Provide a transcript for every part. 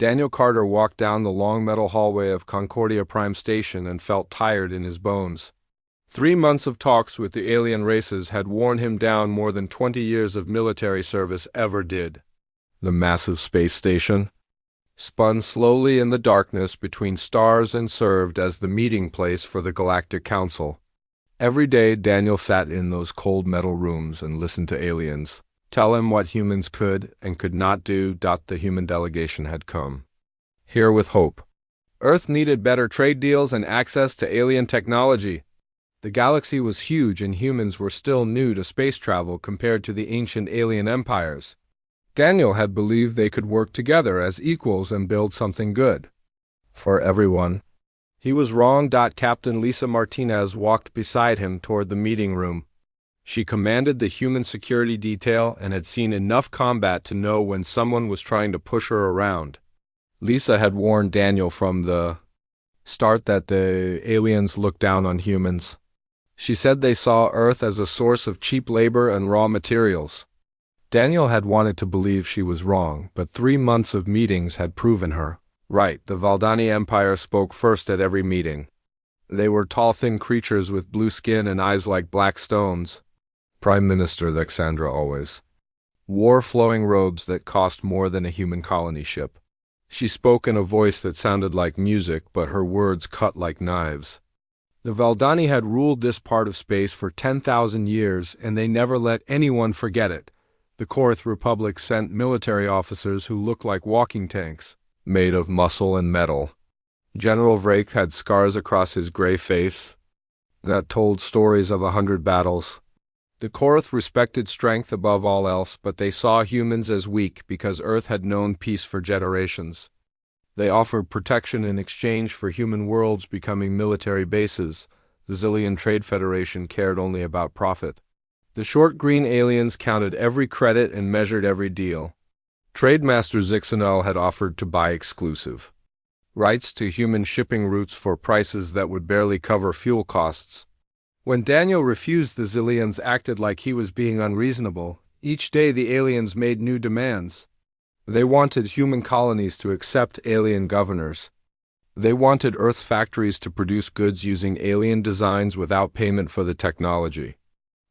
Daniel Carter walked down the long metal hallway of Concordia Prime Station and felt tired in his bones. 3 months of talks with the alien races had worn him down more than 20 years of military service ever did. The massive space station spun slowly in the darkness between stars and served as the meeting place for the Galactic Council. Every day Daniel sat in those cold metal rooms and listened to aliens tell him what humans could and could not do. The human delegation had come here with hope. Earth needed better trade deals and access to alien technology. The galaxy was huge and humans were still new to space travel compared to the ancient alien empires. Daniel had believed they could work together as equals and build something good for everyone. He was wrong. Captain Lisa Martinez walked beside him toward the meeting room. She commanded the human security detail and had seen enough combat to know when someone was trying to push her around. Lisa had warned Daniel from the start that the aliens looked down on humans. She said they saw Earth as a source of cheap labor and raw materials. Daniel had wanted to believe she was wrong, but 3 months of meetings had proven her right. The Valdani Empire spoke first at every meeting. They were tall, thin creatures with blue skin and eyes like black stones. Prime Minister Alexandra always wore flowing robes that cost more than a human colony ship. She spoke in a voice that sounded like music, but her words cut like knives. The Valdani had ruled this part of space for 10,000 years, and they never let anyone forget it. The Korth Republic sent military officers who looked like walking tanks, made of muscle and metal. General Vrake had scars across his gray face that told stories of 100 battles. The Korth respected strength above all else, but they saw humans as weak because Earth had known peace for generations. They offered protection in exchange for human worlds becoming military bases. The Zillion Trade Federation cared only about profit. The short green aliens counted every credit and measured every deal. Trademaster Zixanel had offered to buy exclusive rights to human shipping routes for prices that would barely cover fuel costs. When Daniel refused, the Zillions acted like he was being unreasonable. Each day the aliens made new demands. They wanted human colonies to accept alien governors. They wanted Earth's factories to produce goods using alien designs without payment for the technology.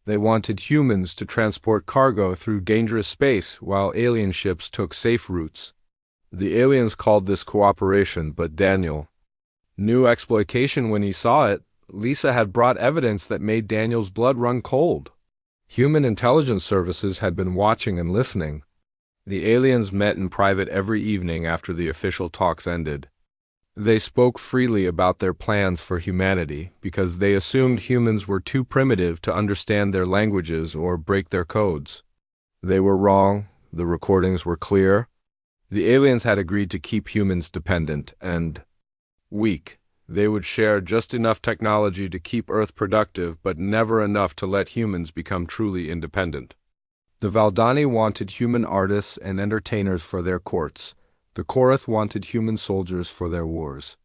They wanted humans to transport cargo through dangerous space while alien ships took safe routes. The aliens called this cooperation, but Daniel knew exploitation when he saw it. Lisa had brought evidence that made Daniel's blood run cold. Human intelligence services had been watching and listening. The aliens met in private every evening after the official talks ended. They spoke freely about their plans for humanity because they assumed humans were too primitive to understand their languages or break their codes. They were wrong. The recordings were clear. The aliens had agreed to keep humans dependent and weak. They would share just enough technology to keep Earth productive, but never enough to let humans become truly independent. The Valdani wanted human artists and entertainers for their courts. The Korth wanted human soldiers for their wars.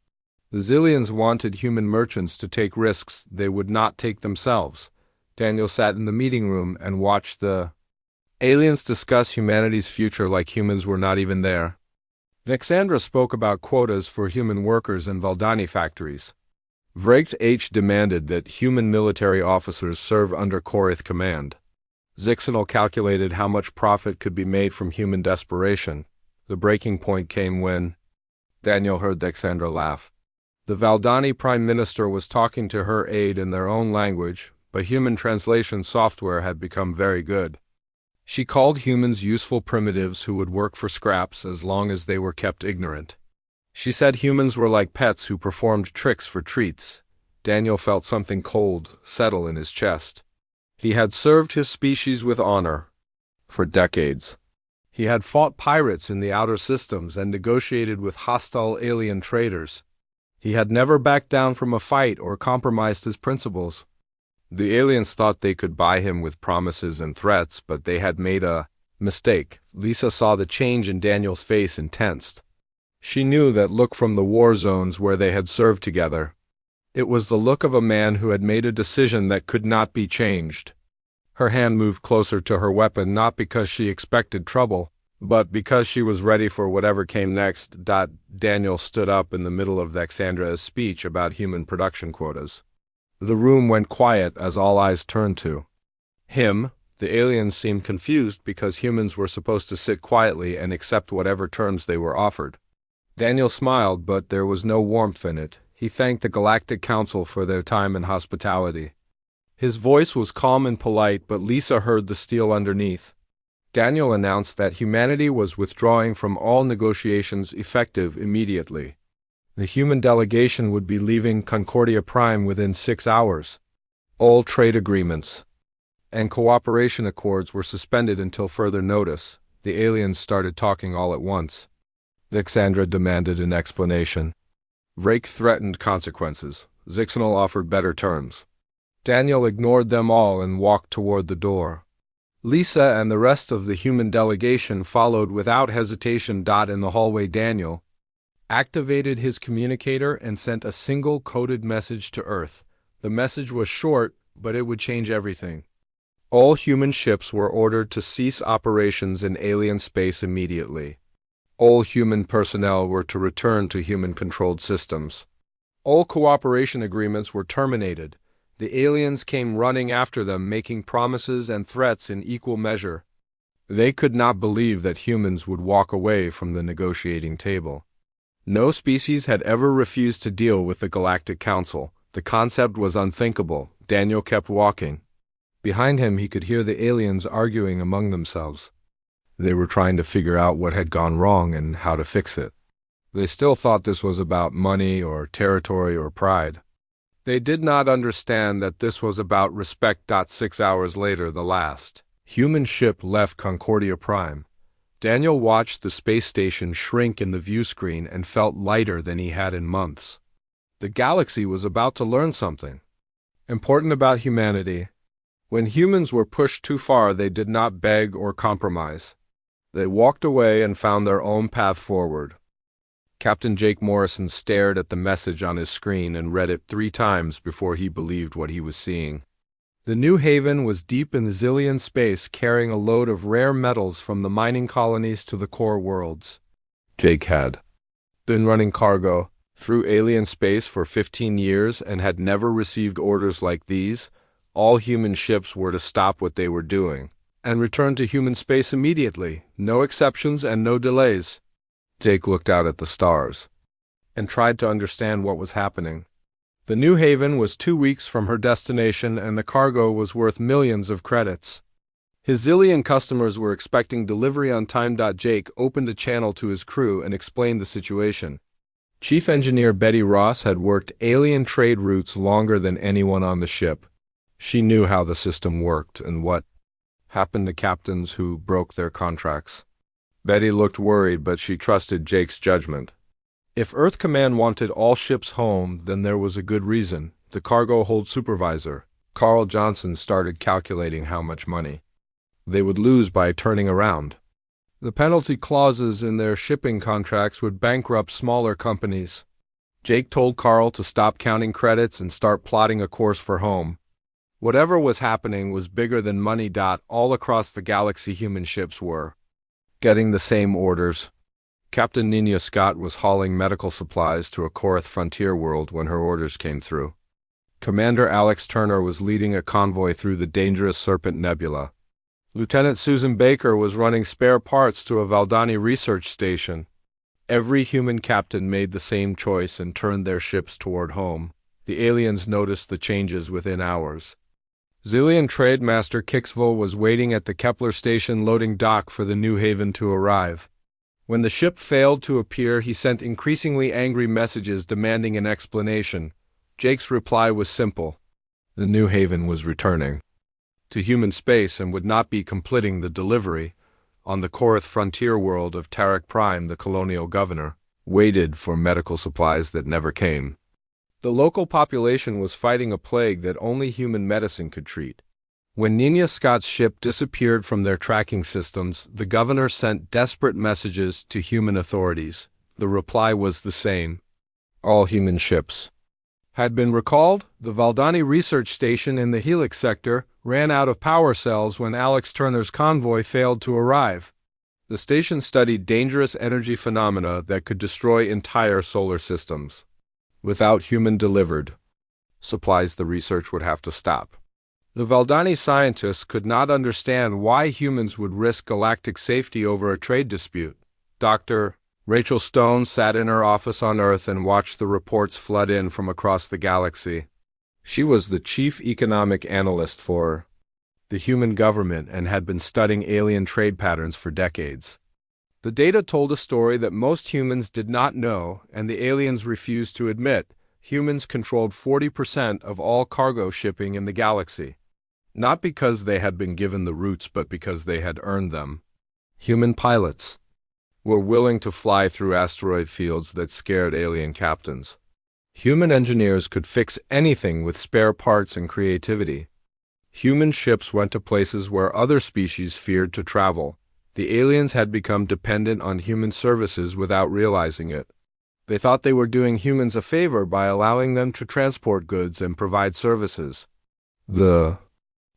The Zillions wanted human merchants to take risks they would not take themselves. Daniel sat in the meeting room and watched the aliens discuss humanity's future like humans were not even there. Alexandra spoke about quotas for human workers in Valdani factories. Vrake H demanded that human military officers serve under Korth command. Zixanel calculated how much profit could be made from human desperation. The breaking point came when Daniel heard Alexandra laugh. The Valdani Prime Minister was talking to her aide in their own language, but human translation software had become very good. She called humans useful primitives who would work for scraps as long as they were kept ignorant. She said humans were like pets who performed tricks for treats. Daniel felt something cold settle in his chest. He had served his species with honor for decades. He had fought pirates in the outer systems and negotiated with hostile alien traders. He had never backed down from a fight or compromised his principles. The aliens thought they could buy him with promises and threats, but they had made a mistake. Lisa saw the change in Daniel's face and tensed. She knew that look from the war zones where they had served together. It was the look of a man who had made a decision that could not be changed. Her hand moved closer to her weapon, not because she expected trouble, But because she was ready for whatever came next, Daniel stood up in the middle of Alexandra's speech about human production quotas. The room went quiet as all eyes turned to him. The aliens seemed confused because humans were supposed to sit quietly and accept whatever terms they were offered. Daniel smiled, but there was no warmth in it. He thanked the Galactic Council for their time and hospitality. His voice was calm and polite, but Lisa heard the steel underneath. Daniel announced that humanity was withdrawing from all negotiations effective immediately. The human delegation would be leaving Concordia Prime within 6 hours. All trade agreements and cooperation accords were suspended until further notice. The aliens started talking all at once. Alexandra demanded an explanation. Rake threatened consequences. Zixnal offered better terms. Daniel ignored them all and walked toward the door. Lisa and the rest of the human delegation followed without hesitation. In the hallway, Daniel activated his communicator and sent a single coded message to Earth. The message was short, but it would change everything. All human ships were ordered to cease operations in alien space immediately. All human personnel were to return to human-controlled systems. All cooperation agreements were terminated. The aliens came running after them, making promises and threats in equal measure. They could not believe that humans would walk away from the negotiating table. No species had ever refused to deal with the Galactic Council. The concept was unthinkable. Daniel kept walking. Behind him, he could hear the aliens arguing among themselves. They were trying to figure out what had gone wrong and how to fix it. They still thought this was about money or territory or pride. They did not understand that this was about respect. 6 hours later, the last human ship left Concordia Prime. Daniel watched the space station shrink in the view screen and felt lighter than he had in months. The galaxy was about to learn something important about humanity. When humans were pushed too far, they did not beg or compromise. They walked away and found their own path forward. Captain Jake Morrison stared at the message on his screen and read it 3 times before he believed what he was seeing. The New Haven was deep in Zillion space, carrying a load of rare metals from the mining colonies to the core worlds. Jake had been running cargo through alien space for 15 years and had never received orders like these. All human ships were to stop what they were doing and return to human space immediately, no exceptions and no delays. Jake looked out at the stars and tried to understand what was happening. The New Haven was 2 weeks from her destination, and the cargo was worth millions of credits. His Zillion customers were expecting delivery on time. Jake opened a channel to his crew and explained the situation. Chief Engineer Betty Ross had worked alien trade routes longer than anyone on the ship. She knew how the system worked and what happened to captains who broke their contracts. Betty looked worried, but she trusted Jake's judgment. If Earth Command wanted all ships home, then there was a good reason. The cargo hold supervisor, Carl Johnson, started calculating how much money they would lose by turning around. The penalty clauses in their shipping contracts would bankrupt smaller companies. Jake told Carl to stop counting credits and start plotting a course for home. Whatever was happening was bigger than money. All across the galaxy, human ships were getting the same orders. Captain Nina Scott was hauling medical supplies to a Korath frontier world when her orders came through. Commander Alex Turner was leading a convoy through the dangerous Serpent Nebula. Lieutenant Susan Baker was running spare parts to a Valdani research station. Every human captain made the same choice and turned their ships toward home. The aliens noticed the changes within hours. Zillion Trade Master Kixville was waiting at the Kepler station loading dock for the New Haven to arrive. When the ship failed to appear, he sent increasingly angry messages demanding an explanation. Jake's reply was simple. The New Haven was returning to human space and would not be completing the delivery. On the Korath frontier world of Tarak Prime, the colonial governor waited for medical supplies that never came. The local population was fighting a plague that only human medicine could treat. When Nina Scott's ship disappeared from their tracking systems, the governor sent desperate messages to human authorities. The reply was the same. All human ships had been recalled. The Valdani research station in the Helix sector ran out of power cells when Alex Turner's convoy failed to arrive. The station studied dangerous energy phenomena that could destroy entire solar systems. Without human-delivered supplies, the research would have to stop. The Valdani scientists could not understand why humans would risk galactic safety over a trade dispute. Dr. Rachel Stone sat in her office on Earth and watched the reports flood in from across the galaxy. She was the chief economic analyst for the human government and had been studying alien trade patterns for decades. The data told a story that most humans did not know, and the aliens refused to admit. Humans controlled 40% of all cargo shipping in the galaxy. Not because they had been given the routes, but because they had earned them. Human pilots were willing to fly through asteroid fields that scared alien captains. Human engineers could fix anything with spare parts and creativity. Human ships went to places where other species feared to travel. The aliens had become dependent on human services without realizing it. They thought they were doing humans a favor by allowing them to transport goods and provide services. The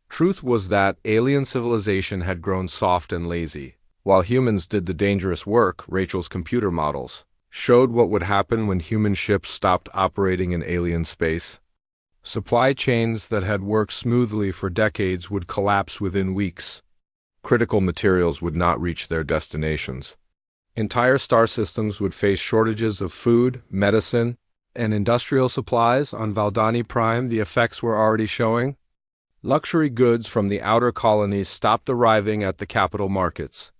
truth was that alien civilization had grown soft and lazy. While humans did the dangerous work, Rachel's computer models showed what would happen when human ships stopped operating in alien space. Supply chains that had worked smoothly for decades would collapse within weeks. Critical materials would not reach their destinations. Entire star systems would face shortages of food, medicine, and industrial supplies. On Valdani Prime, the effects were already showing. Luxury goods from the outer colonies stopped arriving at the capital markets.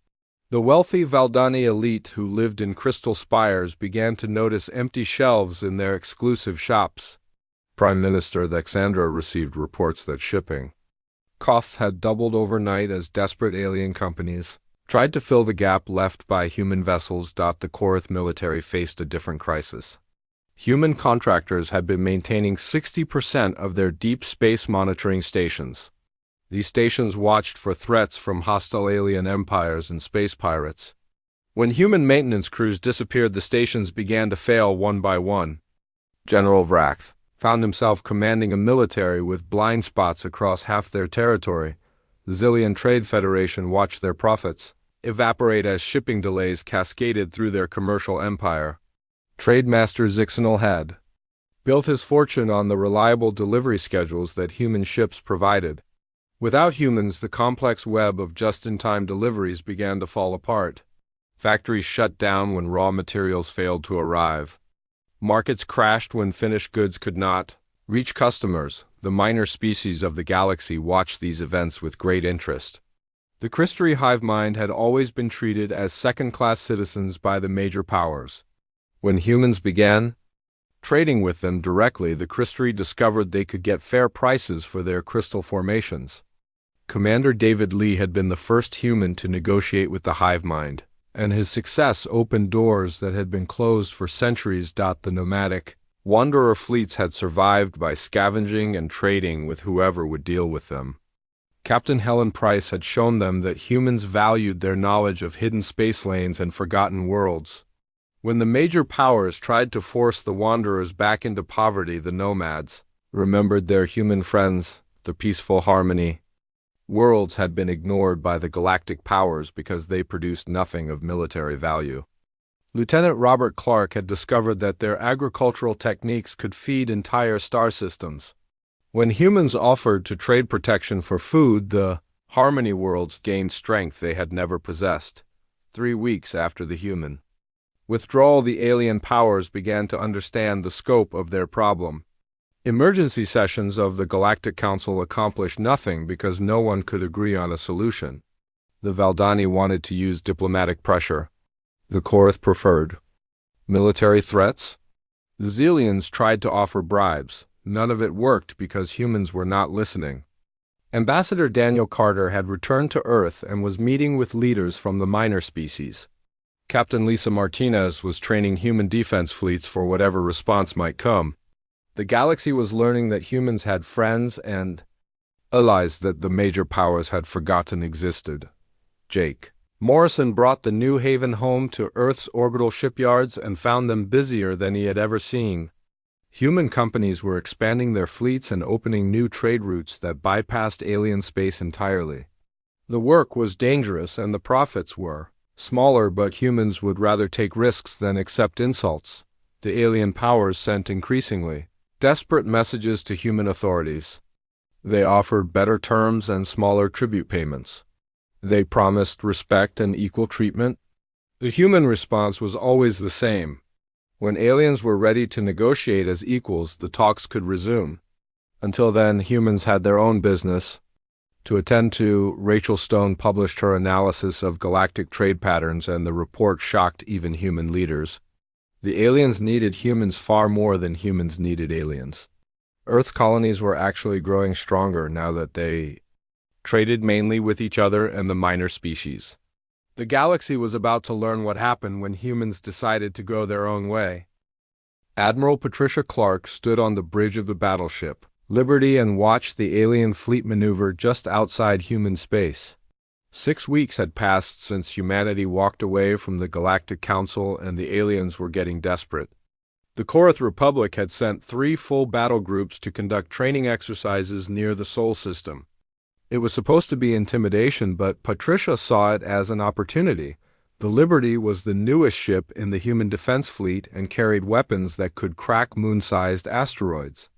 The wealthy Valdani elite who lived in crystal spires began to notice empty shelves in their exclusive shops. Prime Minister Alexandra received reports that shipping costs had doubled overnight as desperate alien companies tried to fill the gap left by human vessels. The Korath military faced a different crisis. Human contractors had been maintaining 60% of their deep space monitoring stations. These stations watched for threats from hostile alien empires and space pirates. When human maintenance crews disappeared, the stations began to fail one by one. General Vrath found himself commanding a military with blind spots across half their territory. The Zillion Trade Federation watched their profits evaporate as shipping delays cascaded through their commercial empire. Trade Master Zixenal had built his fortune on the reliable delivery schedules that human ships provided. Without humans, the complex web of just-in-time deliveries began to fall apart. Factories shut down when raw materials failed to arrive. Markets crashed when finished goods could not reach customers. The minor species of the galaxy watched these events with great interest. The Crystry hive mind had always been treated as second-class citizens by the major powers. When humans began trading with them directly, the Crystry discovered they could get fair prices for their crystal formations. Commander David Lee had been the first human to negotiate with the hive mind, and his success opened doors that had been closed for centuries. The nomadic wanderer fleets had survived by scavenging and trading with whoever would deal with them. Captain Helen Price had shown them that humans valued their knowledge of hidden space lanes and forgotten worlds. When the major powers tried to force the wanderers back into poverty, the nomads remembered their human friends. The peaceful harmony worlds had been ignored by the galactic powers because they produced nothing of military value. Lieutenant Robert Clark had discovered that their agricultural techniques could feed entire star systems. When humans offered to trade protection for food, the Harmony worlds gained strength they had never possessed. 3 weeks after the human withdrawal, the alien powers began to understand the scope of their problem. Emergency sessions of the Galactic Council accomplished nothing because no one could agree on a solution. The Valdani wanted to use diplomatic pressure. The Korath preferred military threats. The Zillions tried to offer bribes. None of it worked because humans were not listening. Ambassador Daniel Carter had returned to Earth and was meeting with leaders from the minor species. Captain Lisa Martinez was training human defense fleets for whatever response might come. The galaxy was learning that humans had friends and allies that the major powers had forgotten existed. Jake Morrison brought the New Haven home to Earth's orbital shipyards and found them busier than he had ever seen. Human companies were expanding their fleets and opening new trade routes that bypassed alien space entirely. The work was dangerous and the profits were Smaller, but humans would rather take risks than accept insults. The alien powers sent increasingly desperate messages to human authorities. They offered better terms and smaller tribute payments. They promised respect and equal treatment. The human response was always the same. When aliens were ready to negotiate as equals, the talks could resume. Until then, humans had their own business to attend to. Rachel Stone published her analysis of galactic trade patterns, and the report shocked even human leaders. The aliens needed humans far more than humans needed aliens. Earth colonies were actually growing stronger now that they traded mainly with each other and the minor species. The galaxy was about to learn what happened when humans decided to go their own way. Admiral Patricia Clark stood on the bridge of the battleship Liberty and watched the alien fleet maneuver just outside human space. 6 weeks had passed since humanity walked away from the Galactic Council, and the aliens were getting desperate. The Korath Republic had sent 3 full battle groups to conduct training exercises near the Sol system. It was supposed to be intimidation, but Patricia saw it as an opportunity. The Liberty was the newest ship in the human defense fleet and carried weapons that could crack moon-sized asteroids.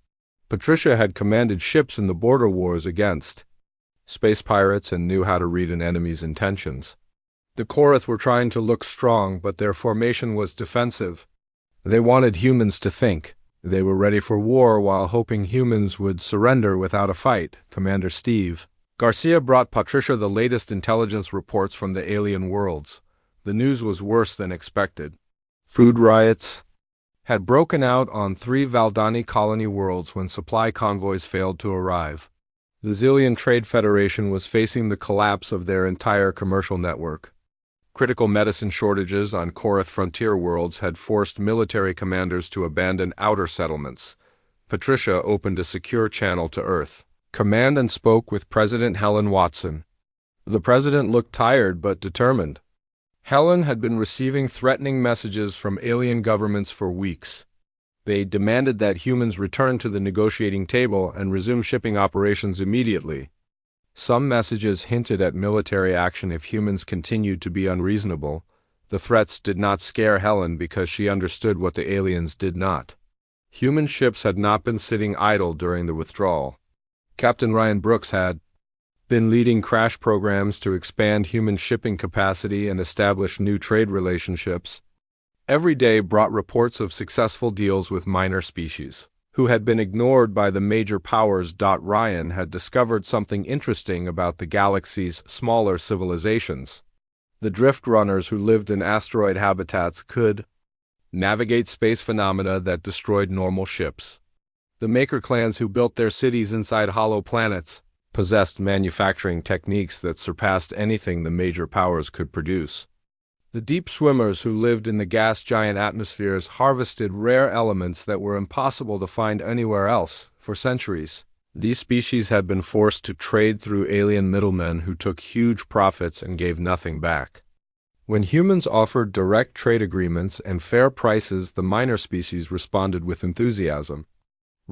Patricia had commanded ships in the border wars against space pirates and knew how to read an enemy's intentions. The Korath were trying to look strong, but their formation was defensive. They wanted humans to think. They were ready for war while hoping humans would surrender without a fight. Commander Steve Garcia brought Patricia the latest intelligence reports from the alien worlds. The news was worse than expected. Food riots had broken out on 3 Valdani colony worlds when supply convoys failed to arrive. The Zillion Trade Federation was facing the collapse of their entire commercial network. Critical medicine shortages on Korath frontier worlds had forced military commanders to abandon outer settlements. Patricia opened a secure channel to Earth. Command and spoke with President Helen Watson. The president looked tired but determined. Helen had been receiving threatening messages from alien governments for weeks. They demanded that humans return to the negotiating table and resume shipping operations immediately. Some messages hinted at military action if humans continued to be unreasonable. The threats did not scare Helen because she understood what the aliens did not. Human ships had not been sitting idle during the withdrawal. Captain Ryan Brooks had been leading crash programs to expand human shipping capacity and establish new trade relationships. Every day brought reports of successful deals with minor species, who had been ignored by the major powers. Ryan had discovered something interesting about the galaxy's smaller civilizations. The drift runners who lived in asteroid habitats could navigate space phenomena that destroyed normal ships. The Maker clans who built their cities inside hollow planets possessed manufacturing techniques that surpassed anything the major powers could produce. The deep swimmers who lived in the gas giant atmospheres harvested rare elements that were impossible to find anywhere else. For centuries, these species had been forced to trade through alien middlemen who took huge profits and gave nothing back. When humans offered direct trade agreements and fair prices, the minor species responded with enthusiasm.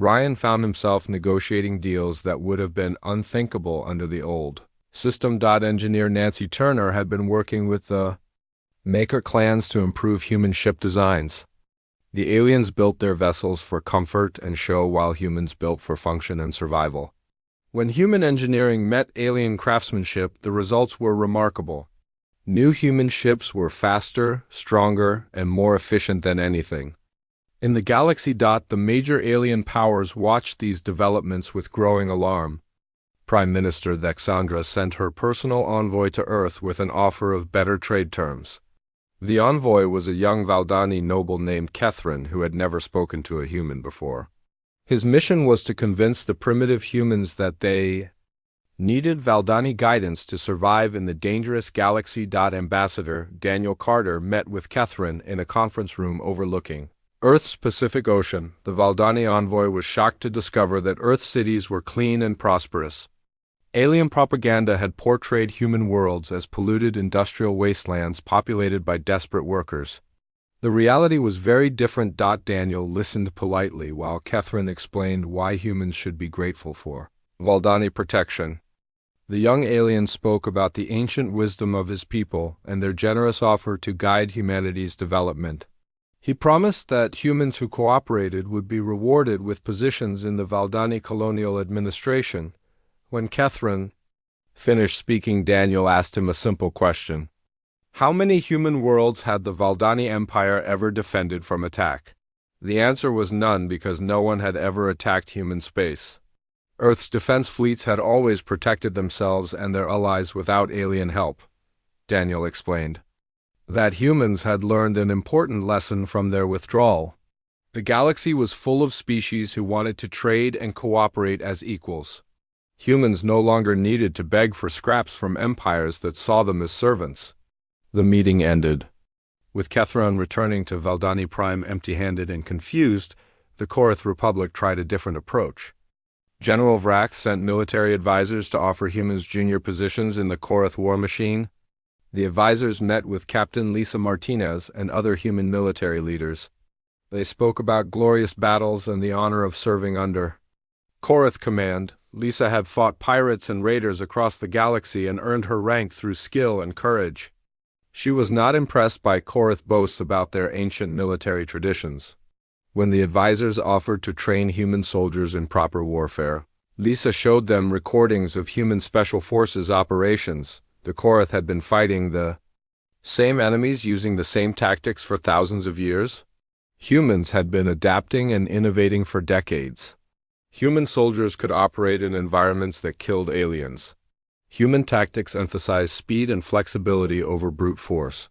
Ryan found himself negotiating deals that would have been unthinkable under the old system. Engineer Nancy Turner had been working with the Maker clans to improve human ship designs. The aliens built their vessels for comfort and show, while humans built for function and survival. When human engineering met alien craftsmanship, the results were remarkable. New human ships were faster, stronger, and more efficient than anything in the galaxy. The major alien powers watched these developments with growing alarm. Prime Minister Thexandra sent her personal envoy to Earth with an offer of better trade terms. The envoy was a young Valdani noble named Kethrin who had never spoken to a human before. His mission was to convince the primitive humans that they needed Valdani guidance to survive in the dangerous galaxy. Ambassador Daniel Carter met with Kethrin in a conference room overlooking Earth's Pacific Ocean. The Valdani envoy was shocked to discover that Earth's cities were clean and prosperous. Alien propaganda had portrayed human worlds as polluted industrial wastelands populated by desperate workers. The reality was very different. Daniel listened politely while Kethrin explained why humans should be grateful for Valdani protection. The young alien spoke about the ancient wisdom of his people and their generous offer to guide humanity's development. He promised that humans who cooperated would be rewarded with positions in the Valdani colonial administration. When Catherine finished speaking, Daniel asked him a simple question. How many human worlds had the Valdani Empire ever defended from attack? The answer was none, because no one had ever attacked human space. Earth's defense fleets had always protected themselves and their allies without alien help, Daniel explained. That humans had learned an important lesson from their withdrawal. The galaxy was full of species who wanted to trade and cooperate as equals. Humans no longer needed to beg for scraps from empires that saw them as servants. The meeting ended. With Kethron returning to Valdani Prime empty-handed and confused, the Korath Republic tried a different approach. General Vrax sent military advisors to offer humans junior positions in the Korath war machine. The advisors met with Captain Lisa Martinez and other human military leaders. They spoke about glorious battles and the honor of serving under Korath Command. Lisa had fought pirates and raiders across the galaxy and earned her rank through skill and courage. She was not impressed by Korath boasts about their ancient military traditions. When the advisors offered to train human soldiers in proper warfare, Lisa showed them recordings of human special forces operations. The Korath had been fighting the same enemies using the same tactics for thousands of years. Humans had been adapting and innovating for decades. Human soldiers could operate in environments that killed aliens. Human tactics emphasized speed and flexibility over brute force.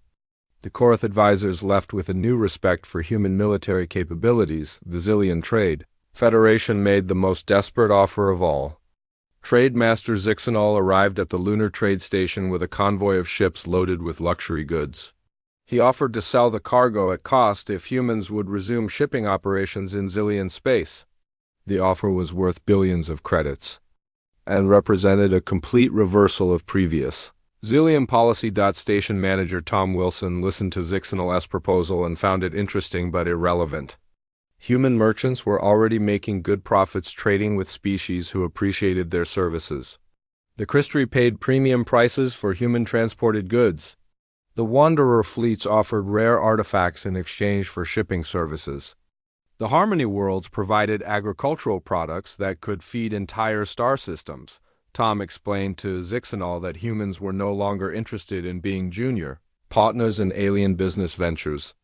The Korath advisors left with a new respect for human military capabilities. The Zillion Trade Federation made the most desperate offer of all. Trade Master Zixanol arrived at the lunar trade station with a convoy of ships loaded with luxury goods. He offered to sell the cargo at cost if humans would resume shipping operations in Zillion space. The offer was worth billions of credits and represented a complete reversal of previous Zillion policy. Station manager Tom Wilson listened to Zixanol's proposal and found it interesting but irrelevant. Human merchants were already making good profits trading with species who appreciated their services. The Christri paid premium prices for human-transported goods. The Wanderer fleets offered rare artifacts in exchange for shipping services. The Harmony worlds provided agricultural products that could feed entire star systems. Tom explained to Zixanol that humans were no longer interested in being junior partners in alien business ventures.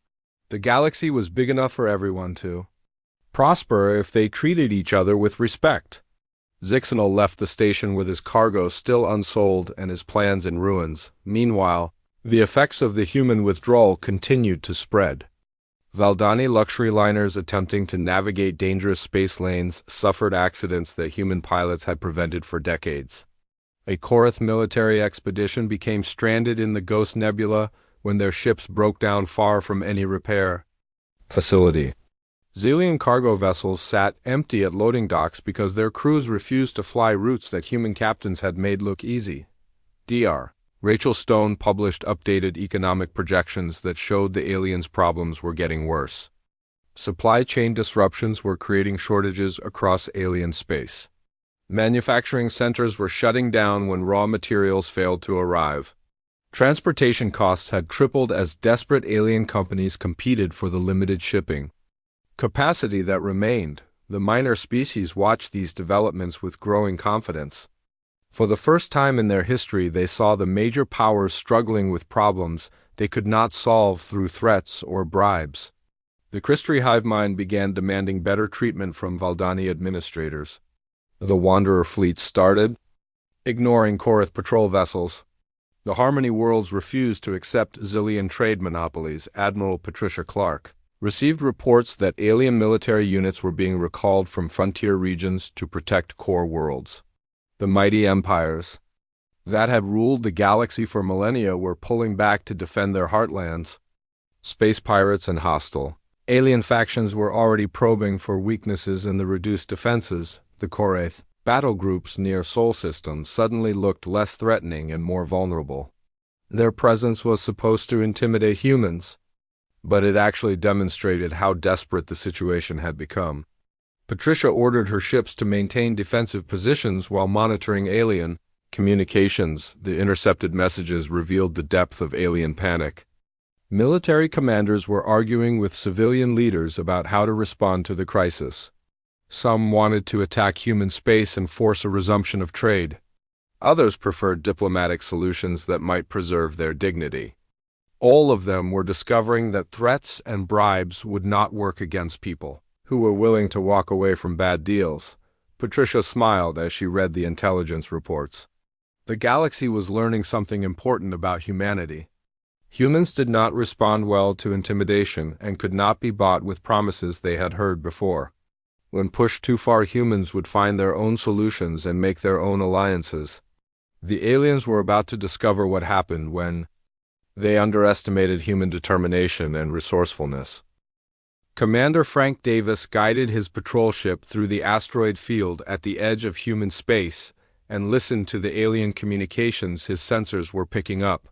The galaxy was big enough for everyone to prosper if they treated each other with respect. Zixanol left the station with his cargo still unsold and his plans in ruins. Meanwhile, the effects of the human withdrawal continued to spread. Valdani luxury liners attempting to navigate dangerous space lanes suffered accidents that human pilots had prevented for decades. A Korath military expedition became stranded in the Ghost Nebula when their ships broke down far from any repair facility. Zillion cargo vessels sat empty at loading docks because their crews refused to fly routes that human captains had made look easy. Dr. Rachel Stone published updated economic projections that showed the aliens' problems were getting worse. Supply chain disruptions were creating shortages across alien space. Manufacturing centers were shutting down when raw materials failed to arrive. Transportation costs had tripled as desperate alien companies competed for the limited shipping capacity that remained. The minor species watched these developments with growing confidence. For the first time in their history, they saw the major powers struggling with problems they could not solve through threats or bribes. The Christri hive mind began demanding better treatment from Valdani administrators. The Wanderer fleet started ignoring Korath patrol vessels. The Harmony worlds refused to accept Zillion trade monopolies. Admiral Patricia Clark received reports that alien military units were being recalled from frontier regions to protect core worlds. The mighty empires that had ruled the galaxy for millennia were pulling back to defend their heartlands. Space pirates and hostile alien factions were already probing for weaknesses in the reduced defenses. The Korath battle groups near Sol systems suddenly looked less threatening and more vulnerable. Their presence was supposed to intimidate humans, but it actually demonstrated how desperate the situation had become. Patricia ordered her ships to maintain defensive positions while monitoring alien communications, the intercepted messages revealed the depth of alien panic. Military commanders were arguing with civilian leaders about how to respond to the crisis. Some wanted to attack human space and force a resumption of trade. Others preferred diplomatic solutions that might preserve their dignity. All of them were discovering that threats and bribes would not work against people who were willing to walk away from bad deals. Patricia smiled as she read the intelligence reports. The galaxy was learning something important about humanity. Humans did not respond well to intimidation and could not be bought with promises they had heard before. When pushed too far, humans would find their own solutions and make their own alliances. The aliens were about to discover what happened when they underestimated human determination and resourcefulness. Commander Frank Davis guided his patrol ship through the asteroid field at the edge of human space and listened to the alien communications his sensors were picking up.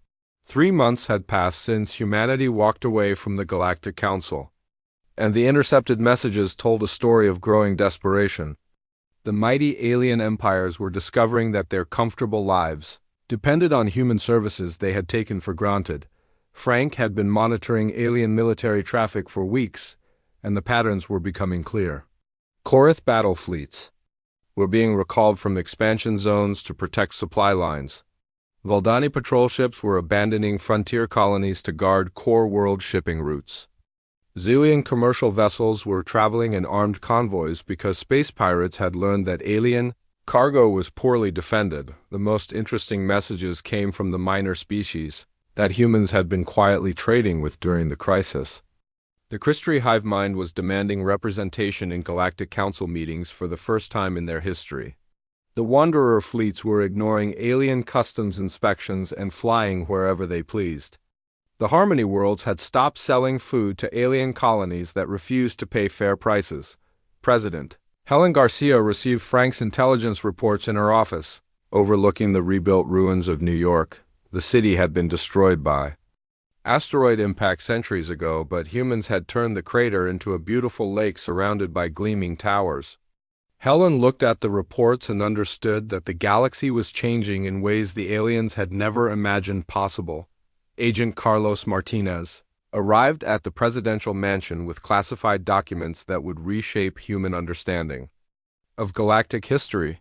3 months had passed since humanity walked away from the Galactic Council, and the intercepted messages told a story of growing desperation. The mighty alien empires were discovering that their comfortable lives depended on human services they had taken for granted. Frank had been monitoring alien military traffic for weeks, and the patterns were becoming clear. Korath battle fleets were being recalled from expansion zones to protect supply lines. Valdani patrol ships were abandoning frontier colonies to guard core world shipping routes. Zillion commercial vessels were traveling in armed convoys because space pirates had learned that alien cargo was poorly defended. The most interesting messages came from the minor species that humans had been quietly trading with during the crisis. The Christri hive mind was demanding representation in Galactic Council meetings for the first time in their history. The Wanderer fleets were ignoring alien customs inspections and flying wherever they pleased. The Harmony Worlds had stopped selling food to alien colonies that refused to pay fair prices. President Helen Garcia received Frank's intelligence reports in her office, overlooking the rebuilt ruins of New York. The city had been destroyed by asteroid impact centuries ago, but humans had turned the crater into a beautiful lake surrounded by gleaming towers. Helen looked at the reports and understood that the galaxy was changing in ways the aliens had never imagined possible. Agent Carlos Martinez arrived at the presidential mansion with classified documents that would reshape human understanding of galactic history.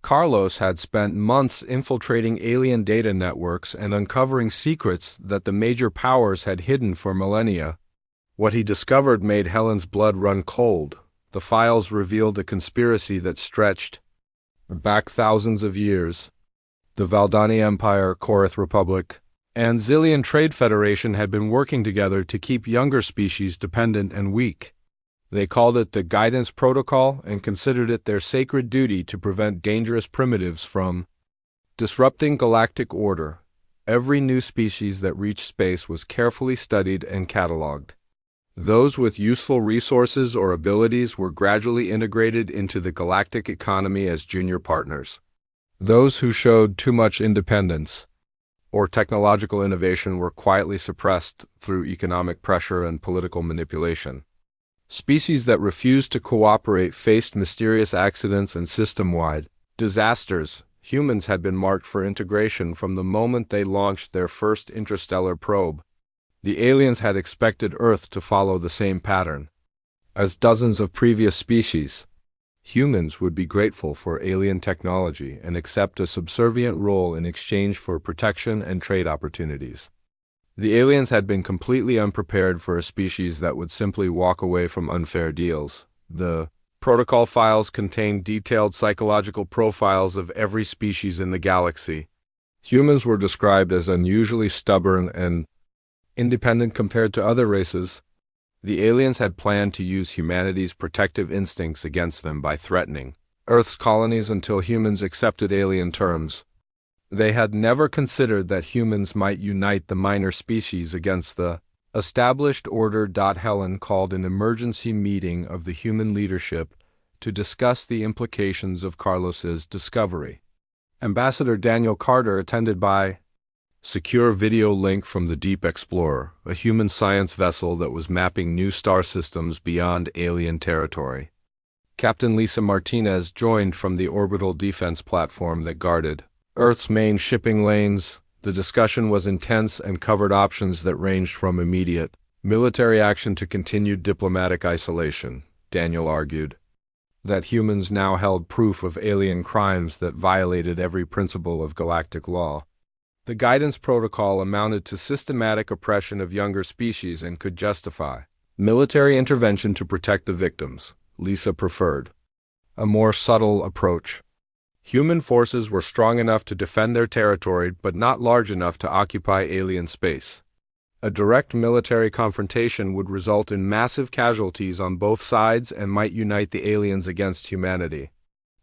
Carlos had spent months infiltrating alien data networks and uncovering secrets that the major powers had hidden for millennia. What he discovered made Helen's blood run cold. The files revealed a conspiracy that stretched back thousands of years. The Valdani Empire, Korath Republic, and Zillion Trade Federation had been working together to keep younger species dependent and weak. They called it the Guidance Protocol and considered it their sacred duty to prevent dangerous primitives from disrupting galactic order. Every new species that reached space was carefully studied and cataloged. Those with useful resources or abilities were gradually integrated into the galactic economy as junior partners. Those who showed too much independence or technological innovation were quietly suppressed through economic pressure and political manipulation. Species that refused to cooperate faced mysterious accidents and system-wide disasters. Humans had been marked for integration from the moment they launched their first interstellar probe. The aliens had expected Earth to follow the same pattern as dozens of previous species. Humans would be grateful for alien technology and accept a subservient role in exchange for protection and trade opportunities. The aliens had been completely unprepared for a species that would simply walk away from unfair deals. The protocol files contained detailed psychological profiles of every species in the galaxy. Humans were described as unusually stubborn and independent compared to other races. The aliens had planned to use humanity's protective instincts against them by threatening Earth's colonies until humans accepted alien terms. They had never considered that humans might unite the minor species against the established order. Helen called an emergency meeting of the human leadership to discuss the implications of Carlos's discovery. Ambassador Daniel Carter attended by secure video link from the Deep Explorer, a human science vessel that was mapping new star systems beyond alien territory. Captain Lisa Martinez joined from the orbital defense platform that guarded Earth's main shipping lanes. The discussion was intense and covered options that ranged from immediate military action to continued diplomatic isolation. Daniel argued that humans now held proof of alien crimes that violated every principle of galactic law. The guidance protocol amounted to systematic oppression of younger species and could justify military intervention to protect the victims. Lisa preferred a more subtle approach. Human forces were strong enough to defend their territory, but not large enough to occupy alien space. A direct military confrontation would result in massive casualties on both sides and might unite the aliens against humanity.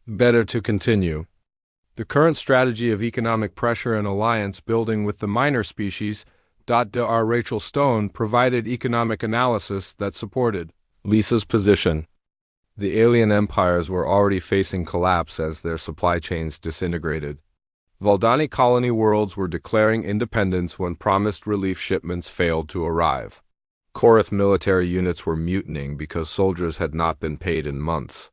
Better to continue. The current strategy of economic pressure and alliance building with the minor species, Dr. Rachel Stone, provided economic analysis that supported Lisa's position. The alien empires were already facing collapse as their supply chains disintegrated. Valdani colony worlds were declaring independence when promised relief shipments failed to arrive. Korath military units were mutinying because soldiers had not been paid in months.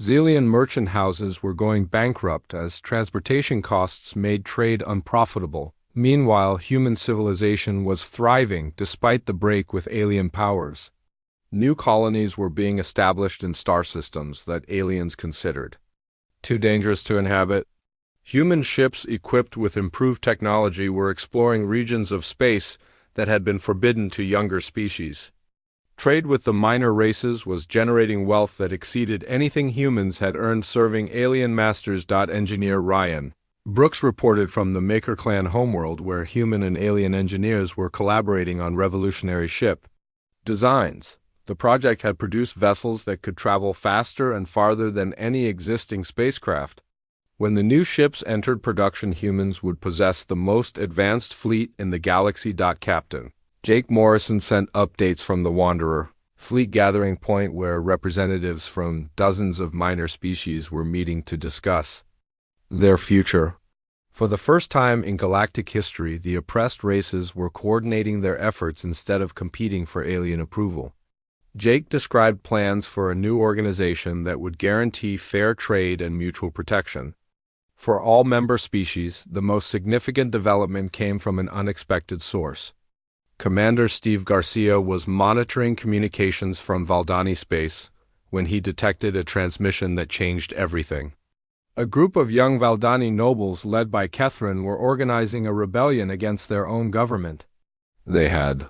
Xelian merchant houses were going bankrupt as transportation costs made trade unprofitable. Meanwhile, human civilization was thriving despite the break with alien powers. New colonies were being established in star systems that aliens considered too dangerous to inhabit. Human ships equipped with improved technology were exploring regions of space that had been forbidden to younger species. Trade with the minor races was generating wealth that exceeded anything humans had earned serving alien masters. Engineer Ryan Brooks reported from the Maker Clan homeworld, where human and alien engineers were collaborating on revolutionary ship designs. The project had produced vessels that could travel faster and farther than any existing spacecraft. When the new ships entered production, humans would possess the most advanced fleet in the galaxy. Captain Jake Morrison sent updates from the Wanderer fleet gathering point, where representatives from dozens of minor species were meeting to discuss their future. For the first time in galactic history, the oppressed races were coordinating their efforts instead of competing for alien approval. Jake described plans for a new organization that would guarantee fair trade and mutual protection. For all member species, the most significant development came from an unexpected source. Commander Steve Garcia was monitoring communications from Valdani space when he detected a transmission that changed everything. A group of young Valdani nobles led by Kethrin were organizing a rebellion against their own government. They had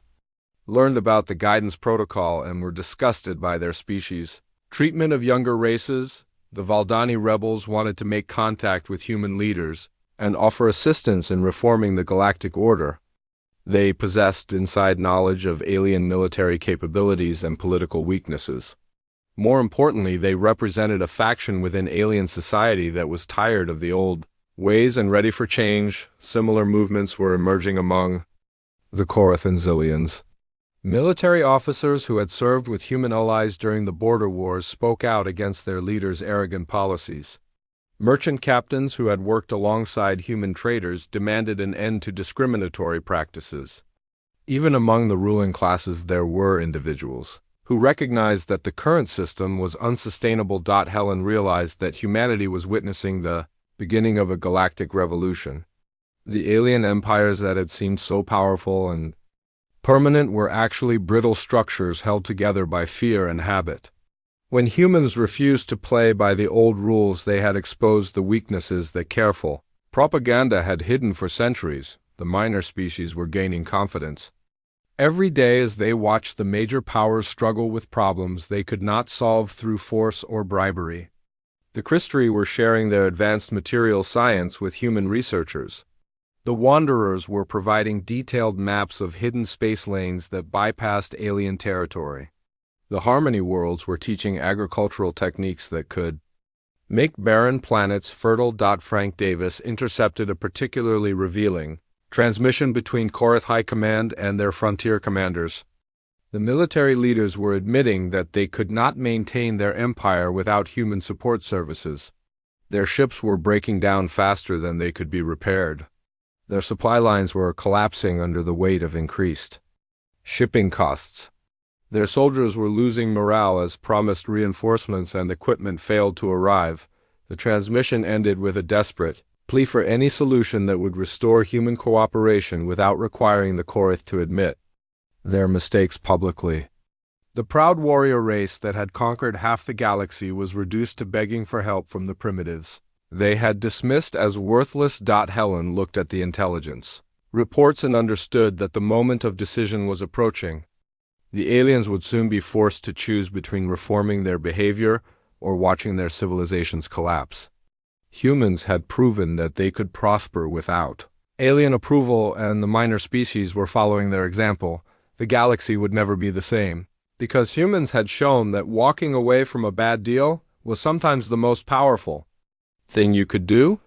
learned about the guidance protocol and were disgusted by their species' treatment of younger races. The Valdani rebels wanted to make contact with human leaders and offer assistance in reforming the galactic order. They possessed inside knowledge of alien military capabilities and political weaknesses. More importantly, they represented a faction within alien society that was tired of the old ways and ready for change. Similar movements were emerging among the Korath and Xilians. Military officers who had served with human allies during the border wars spoke out against their leaders' arrogant policies. Merchant captains who had worked alongside human traders demanded an end to discriminatory practices. Even among the ruling classes, there were individuals who recognized that the current system was unsustainable. Helen realized that humanity was witnessing the beginning of a galactic revolution. The alien empires that had seemed so powerful and permanent were actually brittle structures held together by fear and habit. When humans refused to play by the old rules, they had exposed the weaknesses that careful propaganda had hidden for centuries. The minor species were gaining confidence. Every day, as they watched the major powers struggle with problems they could not solve through force or bribery, the Christri were sharing their advanced material science with human researchers. The Wanderers were providing detailed maps of hidden space lanes that bypassed alien territory. The Harmony worlds were teaching agricultural techniques that could make barren planets fertile. Frank Davis intercepted a particularly revealing transmission between Korath High Command and their frontier commanders. The military leaders were admitting that they could not maintain their empire without human support services. Their ships were breaking down faster than they could be repaired. Their supply lines were collapsing under the weight of increased shipping costs. Their soldiers were losing morale as promised reinforcements and equipment failed to arrive. The transmission ended with a desperate plea for any solution that would restore human cooperation without requiring the Korith to admit their mistakes publicly. The proud warrior race that had conquered half the galaxy was reduced to begging for help from the primitives. They had dismissed as worthless. Helen looked at the intelligence reports and understood that the moment of decision was approaching. The aliens would soon be forced to choose between reforming their behavior or watching their civilizations collapse. Humans had proven that they could prosper without alien approval, and the minor species were following their example. The galaxy would never be the same, because humans had shown that walking away from a bad deal was sometimes the most powerful thing you could do.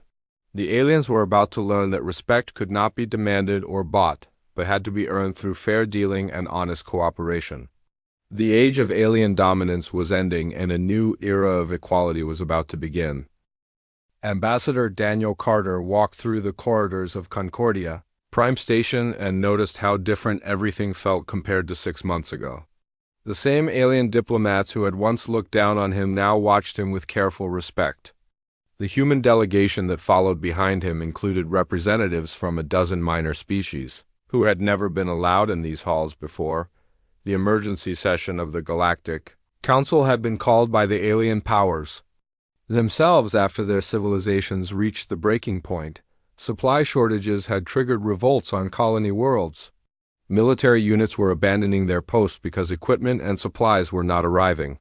The aliens were about to learn that respect could not be demanded or bought, but had to be earned through fair dealing and honest cooperation. The age of alien dominance was ending, and a new era of equality was about to begin. Ambassador Daniel Carter walked through the corridors of Concordia Prime Station and noticed how different everything felt compared to 6 months ago. The same alien diplomats who had once looked down on him now watched him with careful respect. The human delegation that followed behind him included representatives from a dozen minor species, who had never been allowed in these halls before. The emergency session of the Galactic Council had been called by the alien powers themselves after their civilizations reached the breaking point. Supply shortages had triggered revolts on colony worlds. Military units were abandoning their posts because equipment and supplies were not arriving.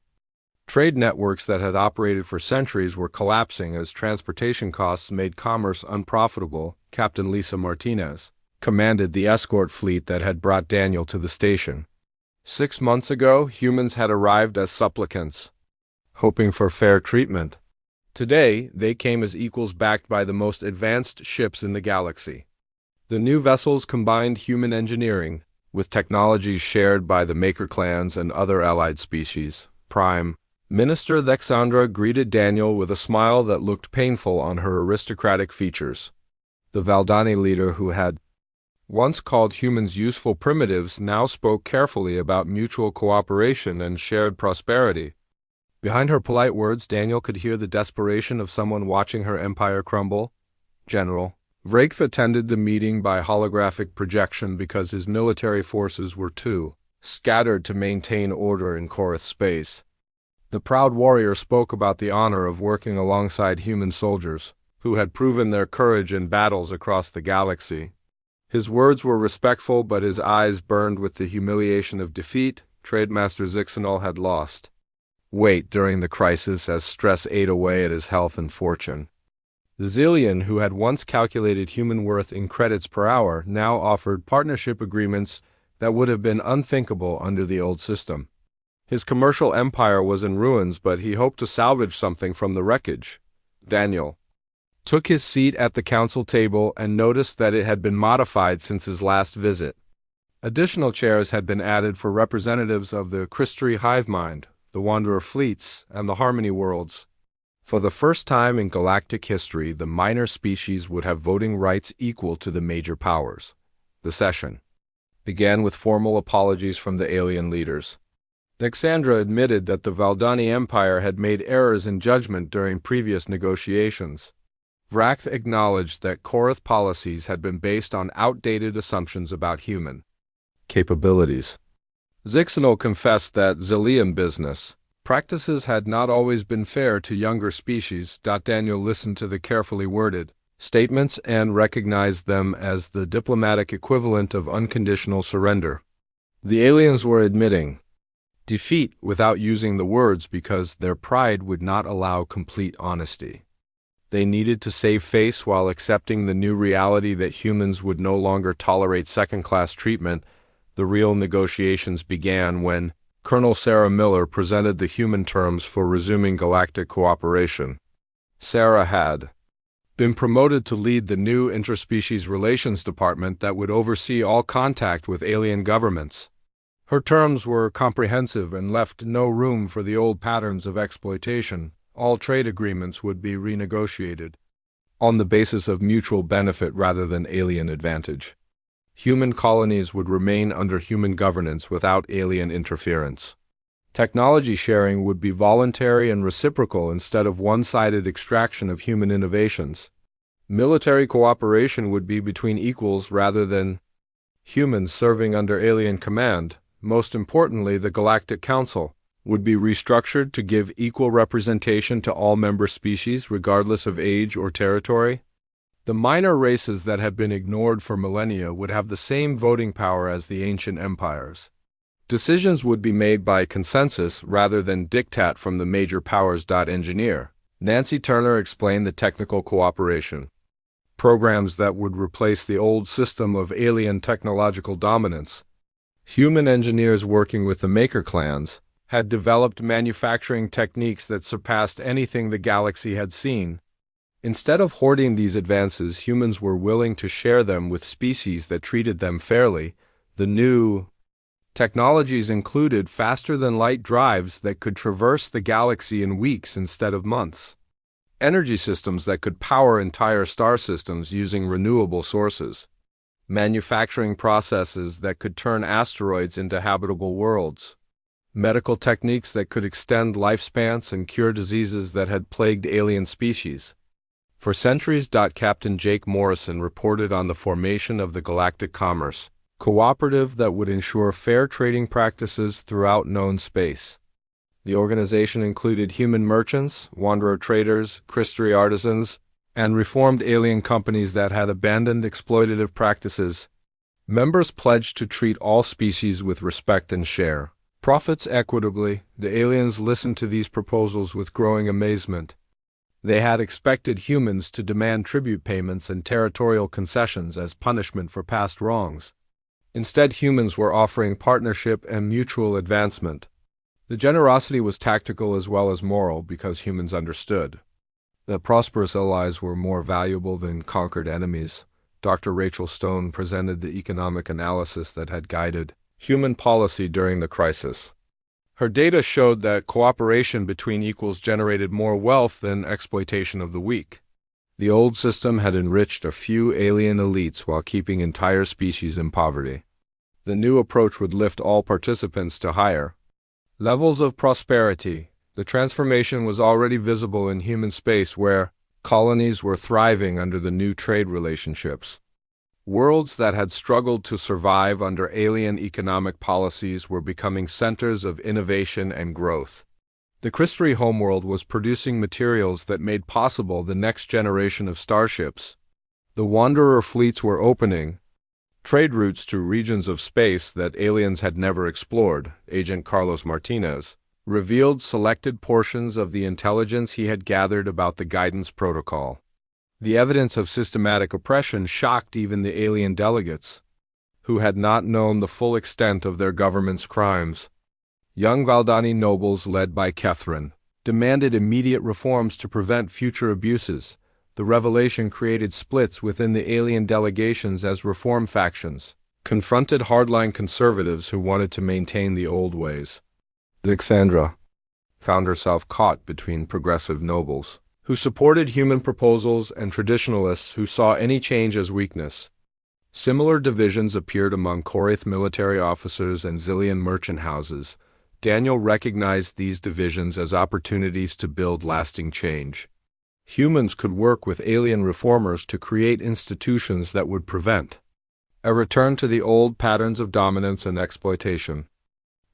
Trade networks that had operated for centuries were collapsing as transportation costs made commerce unprofitable. Captain Lisa Martinez commanded the escort fleet that had brought Daniel to the station. 6 months ago, humans had arrived as supplicants, hoping for fair treatment. Today, they came as equals backed by the most advanced ships in the galaxy. The new vessels combined human engineering with technologies shared by the Maker clans and other allied species. Prime Minister Thexandra greeted Daniel with a smile that looked painful on her aristocratic features. The Valdani leader, who had once called humans useful primitives, now spoke carefully about mutual cooperation and shared prosperity. Behind her polite words, Daniel could hear the desperation of someone watching her empire crumble. General Vraith attended the meeting by holographic projection because his military forces were too scattered to maintain order in Korith space. The proud warrior spoke about the honor of working alongside human soldiers, who had proven their courage in battles across the galaxy. His words were respectful, but his eyes burned with the humiliation of defeat. Trademaster Zixanol had lost weight during the crisis as stress ate away at his health and fortune. The Zillion, who had once calculated human worth in credits per hour, now offered partnership agreements that would have been unthinkable under the old system. His commercial empire was in ruins, but he hoped to salvage something from the wreckage. Daniel took his seat at the council table and noticed that it had been modified since his last visit. Additional chairs had been added for representatives of the Christry hive mind, the Wanderer fleets, and the Harmony worlds. For the first time in galactic history, the minor species would have voting rights equal to the major powers. The session began with formal apologies from the alien leaders. Thexandra admitted that the Valdani Empire had made errors in judgment during previous negotiations. Vrath acknowledged that Korith policies had been based on outdated assumptions about human capabilities. Zixanol confessed that Zillium business practices had not always been fair to younger species. Daniel listened to the carefully worded statements and recognized them as the diplomatic equivalent of unconditional surrender. The aliens were admitting defeat without using the words because their pride would not allow complete honesty. They needed to save face while accepting the new reality that humans would no longer tolerate second-class treatment. The real negotiations began when Colonel Sarah Miller presented the human terms for resuming galactic cooperation. Sarah had been promoted to lead the new interspecies relations department that would oversee all contact with alien governments. Her terms were comprehensive and left no room for the old patterns of exploitation. All trade agreements would be renegotiated on the basis of mutual benefit rather than alien advantage. Human colonies would remain under human governance without alien interference. Technology sharing would be voluntary and reciprocal instead of one-sided extraction of human innovations. Military cooperation would be between equals rather than humans serving under alien command. Most importantly, the Galactic Council would be restructured to give equal representation to all member species, regardless of age or territory. The minor races that had been ignored for millennia would have the same voting power as the ancient empires. Decisions would be made by consensus rather than diktat from the major powers. Engineer Nancy Turner explained the technical cooperation programs that would replace the old system of alien technological dominance. Human engineers working with the Maker clans had developed manufacturing techniques that surpassed anything the galaxy had seen. Instead of hoarding these advances, humans were willing to share them with species that treated them fairly. The new technologies included faster-than-light drives that could traverse the galaxy in weeks instead of months, energy systems that could power entire star systems using renewable sources, manufacturing processes that could turn asteroids into habitable worlds, medical techniques that could extend lifespans and cure diseases that had plagued alien species. For centuries. Captain Jake Morrison reported on the formation of the Galactic Commerce Cooperative that would ensure fair trading practices throughout known space. The organization included human merchants, wanderer traders, crystal artisans, and reformed alien companies that had abandoned exploitative practices. Members pledged to treat all species with respect and share profits equitably. The aliens listened to these proposals with growing amazement. They had expected humans to demand tribute payments and territorial concessions as punishment for past wrongs. Instead, humans were offering partnership and mutual advancement. The generosity was tactical as well as moral because humans understood that prosperous allies were more valuable than conquered enemies. Dr. Rachel Stone presented the economic analysis that had guided human policy during the crisis. Her data showed that cooperation between equals generated more wealth than exploitation of the weak. The old system had enriched a few alien elites while keeping entire species in poverty. The new approach would lift all participants to higher levels of prosperity. The transformation was already visible in human space where colonies were thriving under the new trade relationships. Worlds that had struggled to survive under alien economic policies were becoming centers of innovation and growth. The Crystry homeworld was producing materials that made possible the next generation of starships. The Wanderer fleets were opening trade routes to regions of space that aliens had never explored. Agent Carlos Martinez revealed selected portions of the intelligence he had gathered about the guidance protocol. The evidence of systematic oppression shocked even the alien delegates, who had not known the full extent of their government's crimes. Young Valdani nobles, led by Catherine, demanded immediate reforms to prevent future abuses. The revelation created splits within the alien delegations as reform factions confronted hardline conservatives who wanted to maintain the old ways. Alexandra found herself caught between progressive nobles who supported human proposals and traditionalists who saw any change as weakness. Similar divisions appeared among Korath military officers and Zillion merchant houses. Daniel recognized these divisions as opportunities to build lasting change. Humans could work with alien reformers to create institutions that would prevent a return to the old patterns of dominance and exploitation.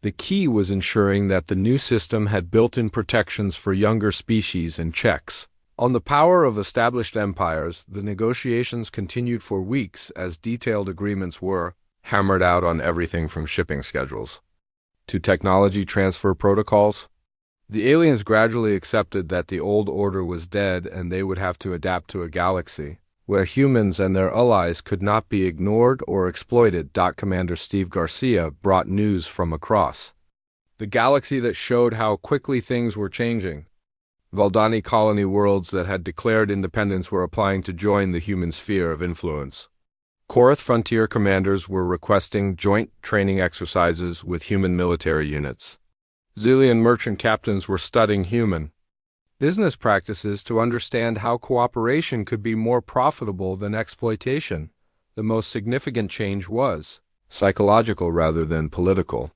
The key was ensuring that the new system had built-in protections for younger species and checks on the power of established empires. The negotiations continued for weeks as detailed agreements were hammered out on everything from shipping schedules to technology transfer protocols. The aliens gradually accepted that the old order was dead and they would have to adapt to a galaxy where humans and their allies could not be ignored or exploited. Commander Steve Garcia brought news from across the galaxy that showed how quickly things were changing. Valdani colony worlds that had declared independence were applying to join the human sphere of influence. Korath frontier commanders were requesting joint training exercises with human military units. Zillion merchant captains were studying human business practices to understand how cooperation could be more profitable than exploitation. The most significant change was psychological rather than political.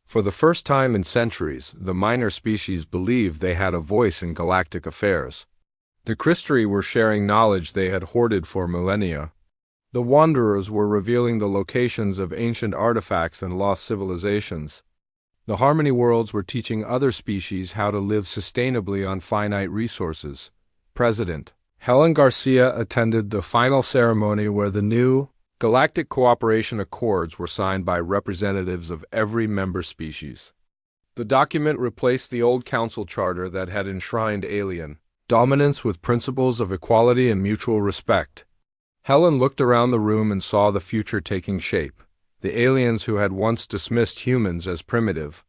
For the first time in centuries, the minor species believed they had a voice in galactic affairs. The Christri were sharing knowledge they had hoarded for millennia. The Wanderers were revealing the locations of ancient artifacts and lost civilizations. The Harmony Worlds were teaching other species how to live sustainably on finite resources. President Helen Garcia attended the final ceremony where the new Galactic Cooperation Accords were signed by representatives of every member species. The document replaced the old council charter that had enshrined alien dominance with principles of equality and mutual respect. Helen looked around the room and saw the future taking shape. The aliens who had once dismissed humans as primitive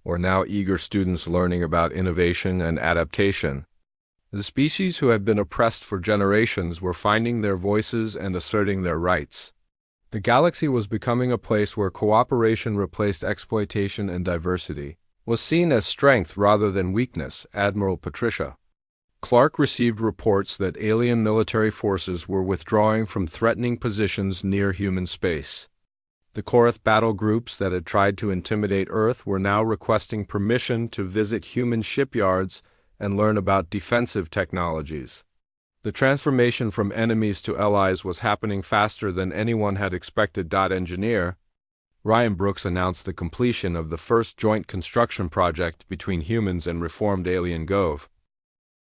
were now eager students learning about innovation and adaptation. The species who had been oppressed for generations were finding their voices and asserting their rights. The galaxy was becoming a place where cooperation replaced exploitation and diversity was seen as strength rather than weakness. Admiral Patricia Clark received reports that alien military forces were withdrawing from threatening positions near human space. The Korath battle groups that had tried to intimidate Earth were now requesting permission to visit human shipyards and learn about defensive technologies. The transformation from enemies to allies was happening faster than anyone had expected. Engineer Ryan Brooks announced the completion of the first joint construction project between humans and reformed alien Gove.